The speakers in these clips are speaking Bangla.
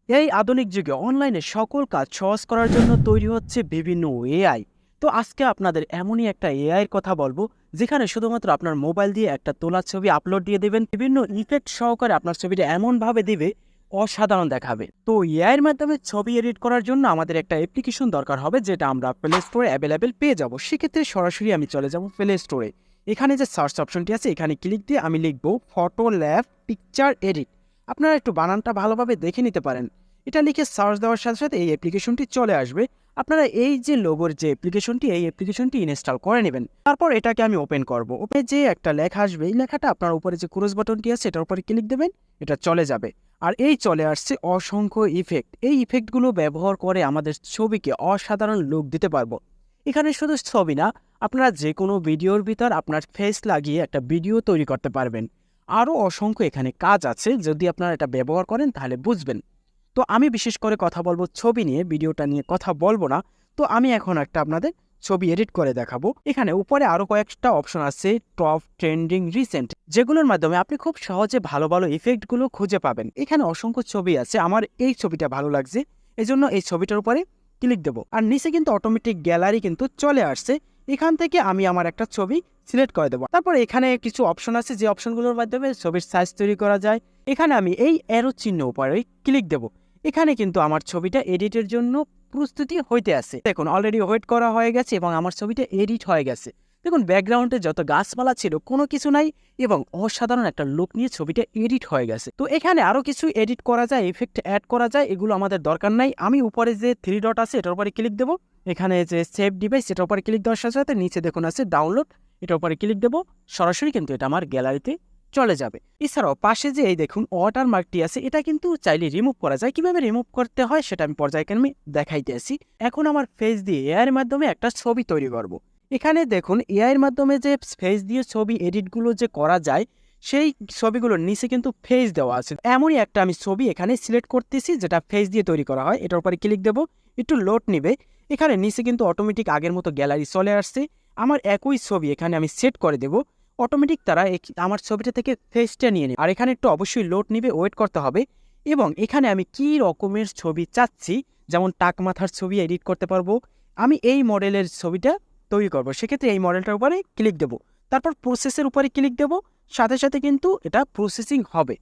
এই আধুনিক যুগে অনলাইনে সকল কাজ সহজ করার জন্য তৈরি হচ্ছে বিভিন্ন এআই। তো আজকে আপনাদের এমনই একটা এআই এর কথা বলবো, যেখানে শুধুমাত্র আপনার মোবাইল দিয়ে একটা তোলা ছবি আপলোড দিয়ে দেবেন, বিভিন্ন ইফেক্ট সহকারে আপনার ছবিটা এমনভাবে দিবে, অসাধারণ দেখাবে। তো এআই এর মাধ্যমে ছবি এডিট করার জন্য আমাদের একটা অ্যাপ্লিকেশন দরকার হবে, যেটা আমরা প্লে স্টোরে অ্যাভেলেবেল পেয়ে যাব। সেক্ষেত্রে সরাসরি আমি চলে যাব প্লে স্টোরে। এখানে যে সার্চ অপশনটি আছে, এখানে ক্লিক দিয়ে আমি লিখবো ফটো ল্যাব পিকচার এডিট। আপনারা একটু বানানটা ভালোভাবে দেখে নিতে পারেন। এটা লিখে সার্চ দেওয়ার সাথে সাথে এই অ্যাপ্লিকেশনটি চলে আসবে। আপনারা এই যে লোগোর যে অ্যাপ্লিকেশনটি, এই অ্যাপ্লিকেশনটি ইনস্টল করে নেবেন। তারপর এটাকে আমি ওপেন করব। ওপেনে যে একটা লেখা আসবে, এই লেখাটা আপনার উপরে যে ক্রস বাটনটি আছে এটার উপরে ক্লিক দেবেন, এটা চলে যাবে। আর এই চলে আসছে অসংখ্য ইফেক্ট। এই ইফেক্টগুলো ব্যবহার করে আমাদের ছবিকে অসাধারণ লুক দিতে পারবো। এখানে শুধু ছবি না, আপনারা যে কোনো ভিডিওর ভিতর আপনার ফেস লাগিয়ে একটা ভিডিও তৈরি করতে পারবেন। আরও অসংখ্য এখানে কাজ আছে, যদি আপনারা এটা ব্যবহার করেন তাহলে বুঝবেন। তো আমি বিশেষ করে কথা বলবো ছবি নিয়ে, ভিডিওটা নিয়ে কথা বলবো না। তো আমি এখন একটা আপনাদের ছবি এডিট করে দেখাবো। এখানে উপরে আরো কয়েকটা অপশন আছে, টপ, ট্রেন্ডিং, রিসেন্ট, যেগুলোর মাধ্যমে আপনি খুব সহজে ভালো ভালো ইফেক্টগুলো খুঁজে পাবেন। এখানে অসংখ্য ছবি আছে, আমার এই ছবিটা ভালো লাগছে, এজন্য এই ছবিটার উপরে ক্লিক দেবো। আর নিচে কিন্তু অটোমেটিক গ্যালারি কিন্তু চলে আসছে। এখান থেকে আমি আমার একটা ছবি সিলেক্ট করে দেবো। তারপর এখানে কিছু অপশন আছে, যে অপশনগুলোর মাধ্যমে ছবির সাইজ তৈরি করা যায়। এখানে আমি এই অ্যারো চিহ্ন উপরে ক্লিক দেবো। এখানে কিন্তু আমার ছবিটা এডিটের জন্য প্রস্তুতি হইতে আছে। দেখুন অলরেডি ওয়েট করা হয়ে গেছে এবং আমার ছবিটা এডিট হয়ে গেছে। দেখুন ব্যাকগ্রাউন্ডে যত গাছপালা ছিল কোনো কিছু নাই এবং অসাধারণ একটা লুক নিয়ে ছবিটা এডিট হয়ে গেছে। তো এখানে আরো কিছু এডিট করা যায়, ইফেক্ট অ্যাড করা যায়, এগুলো আমাদের দরকার নাই। আমি উপরে যে 3 ডট আছে এটার উপরে ক্লিক দেবো। এখানে যে সেভ ডিভাইস এটার উপরে ক্লিক দেওয়ার সাথে সাথে নিচে দেখুন আছে ডাউনলোড, এটার উপরে ক্লিক দেবো। সরাসরি কিন্তু এটা আমার গ্যালারিতে চলে যাবে। এছাড়াও পাশে যে এই দেখুন ওয়াটার মার্কটি আছে, এটা কিন্তু চাইলে রিমুভ করা যায়। কিভাবে রিমুভ করতে হয় সেটা আমি পর্যায়ক্রমে দেখাইতেছি। এখন আমার ফেস দিয়ে এআই এর মাধ্যমে একটা ছবি তৈরি করব। এখানে দেখুন এআই এর মাধ্যমে যে ফেস দিয়ে ছবি এডিটগুলো যে করা যায়, সেই ছবিগুলোর নিচে কিন্তু ফেস দেওয়া আছে। এমনই একটা আমি ছবি এখানে সিলেক্ট করতেছি, যেটা ফেস দিয়ে তৈরি করা হয়। এটার উপরে ক্লিক দেবো, একটু লোড নিবে। এখানে নিচে কিন্তু অটোমেটিক আগের মতো গ্যালারি চলে আসছে। আমার একই ছবি এখানে আমি সেট করে দেবো। অটোমেটিক তারা আমার ছবিটা থেকে ফেসটা নিয়ে নেবে। আর এখানে একটু অবশ্যই লোড নিবে, ওয়েট করতে হবে। এবং এখানে আমি কি রকমের ছবি চাচ্ছি, যেমন টাক মাথার ছবি এডিট করতে পারবো, আমি এই মডেলের ছবিটা তৈরি করব। সেক্ষেত্রে এই মডেলটার উপরে ক্লিক দেবো। তারপর প্রসেসের উপরে ক্লিক দেবো। সাথে সাথে কিন্তু এটা প্রসেসিং হবে।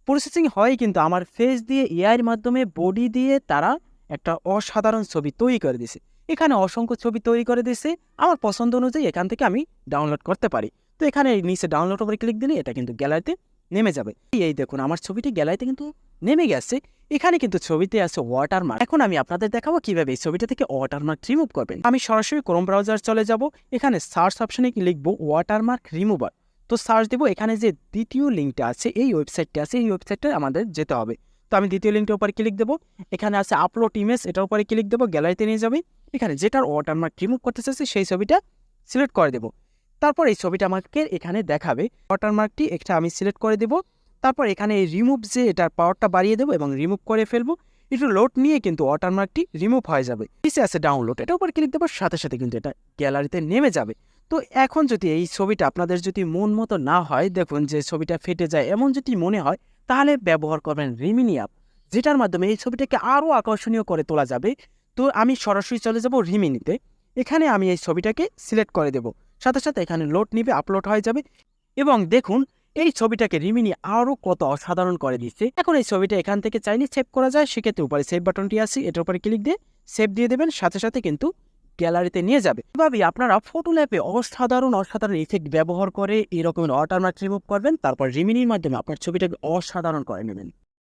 প্রসেসিং হয় কিন্তু আমার ফেস দিয়ে এআইয়ের মাধ্যমে বডি দিয়ে তারা একটা অসাধারণ ছবি তৈরি করে দিছে। এখানে অসংখ্য ছবি তৈরি করে দিছে। আমার পছন্দ অনুযায়ী এখান থেকে আমি ডাউনলোড করতে পারি। তো এখানে নিচে ডাউনলোড উপরে ক্লিক দিলে এটা কিন্তু গ্যালারিতে নেমে যাবে। এই দেখুন আমার ছবিটি গ্যালারিতে কিন্তু নেমে গেছে। এখানে কিন্তু ছবিতে আছে ওয়াটারমার্ক। এখন আমি আপনাদের দেখাবো কিভাবে এই ছবিটা থেকে ওয়াটারমার্ক রিমুভ করবেন। আমি সরাসরি ক্রোম ব্রাউজার চলে যাব। এখানে সার্চ অপশনে লিখবো ওয়াটারমার্ক রিমুভার। তো সার্চ দেবো। এখানে যে দ্বিতীয় লিঙ্কটা আছে, এই ওয়েবসাইটটা আছে, এই ওয়েবসাইটটা আমাদের যেতে হবে। তো আমি দ্বিতীয় লিঙ্কটার উপরে ক্লিক দেবো। এখানে আছে আপলোড ইমেজ, এটার উপরে ক্লিক দেবো, গ্যালারিতে নিয়ে যাবে। এখানে যেটার ওয়াটারমার্ক রিমুভ করতে চাচ্ছি সেই ছবিটা সিলেক্ট করে দেবো। তারপর এই ছবিটা আমাকে এখানে দেখাবে। ওয়াটারমার্কটি একটা আমি সিলেক্ট করে দেব। তারপর এখানে এই রিমুভ, যে এটার পাওয়ারটা বাড়িয়ে দেবো এবং রিমুভ করে ফেলবো। একটু লোড নিয়ে কিন্তু ওয়াটারমার্কটি রিমুভ হয়ে যাবে। নিচে আছে ডাউনলোড, এটার উপর ক্লিক দেওয়ার সাথে সাথে কিন্তু এটা গ্যালারিতে নেমে যাবে। তো এখন যদি এই ছবিটা আপনাদের যদি মন মতো না হয়, দেখুন যে ছবিটা ফেটে যায় এমন যদি মনে হয়, তাহলে ব্যবহার করবেন রিমিনি অ্যাপ, যেটার মাধ্যমে এই ছবিটাকে আরও আকর্ষণীয় করে তোলা যাবে। তো আমি সরাসরি চলে যাব রিমিনিতে। এখানে আমি এই ছবিটাকে সিলেক্ট করে দেব। সাথে সাথে এখানে লোড নিবে, আপলোড হয়ে যাবে। এবং দেখুন এই ছবিটাকে রিমিনি আরও কত অসাধারণ করে দিচ্ছে। এখন এই ছবিটা এখান থেকে চাইলে সেভ করা যায়। সেক্ষেত্রে উপরে সেভ বাটনটি আছে, এটার উপরে ক্লিক দিয়ে সেভ দিয়ে দেবেন। সাথে সাথে কিন্তু গ্যালারিতে নিয়ে যাবে। এভাবেই আপনারা ফটো ল্যাবে অসাধারণ অসাধারণ ইফেক্ট ব্যবহার করে এরকম ওয়াটারমার্ক রিমুভ করবেন। তারপর রিমিনির মাধ্যমে আপনার ছবিটাকে অসাধারণ করে নেবেন।